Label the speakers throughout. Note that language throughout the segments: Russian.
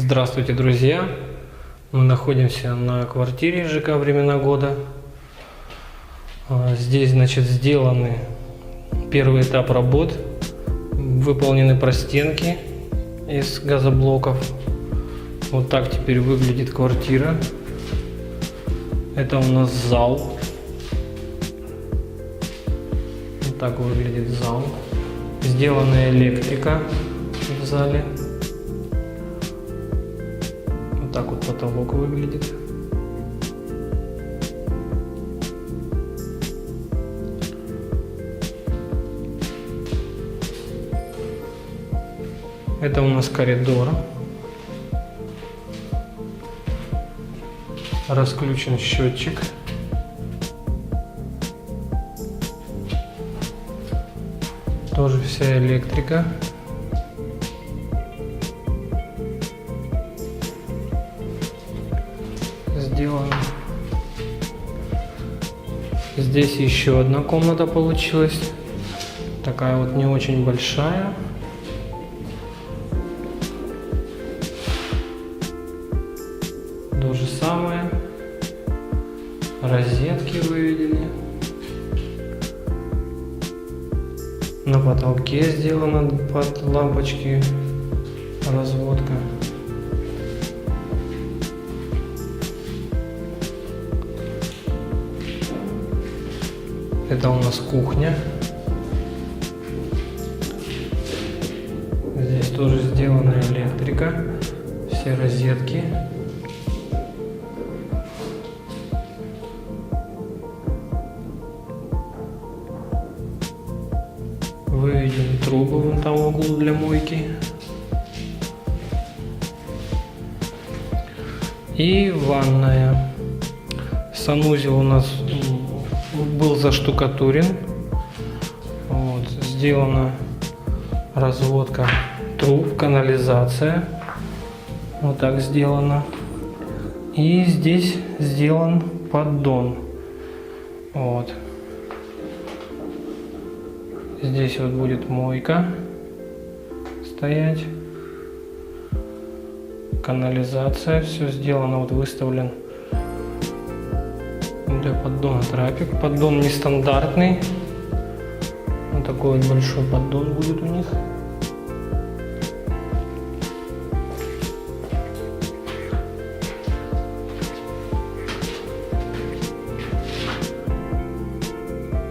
Speaker 1: Здравствуйте, друзья! Мы находимся на квартире ЖК «Времена года». Здесь, значит, сделаны первый этап работ. Выполнены простенки из газоблоков. Вот так теперь выглядит квартира. Это у нас зал. Вот так выглядит зал. Сделана электрика в зале. Вот так вот потолок выглядит. Это у нас коридор. Расключен счетчик. Тоже вся электрика. Сделано. Здесь еще одна комната получилась. Такая вот не очень большая. То же самое. Розетки выведены. На потолке сделана под лампочки разводка. Это у нас кухня. Здесь тоже сделана электрика. Все розетки. Выведены трубы вон там в углу для мойки. И ванная. Санузел у нас был заштукатурен. Вот, сделана разводка труб, канализация. Вот так сделано. И здесь сделан поддон. Вот. Здесь вот будет мойка стоять. Канализация. Все сделано, вот выставлен для поддона трапик. Поддон нестандартный. Вот такой вот большой поддон будет у них.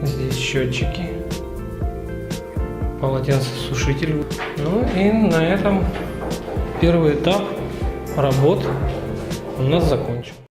Speaker 1: Здесь счетчики. Полотенцесушитель. Ну и на этом первый этап работ у нас закончен.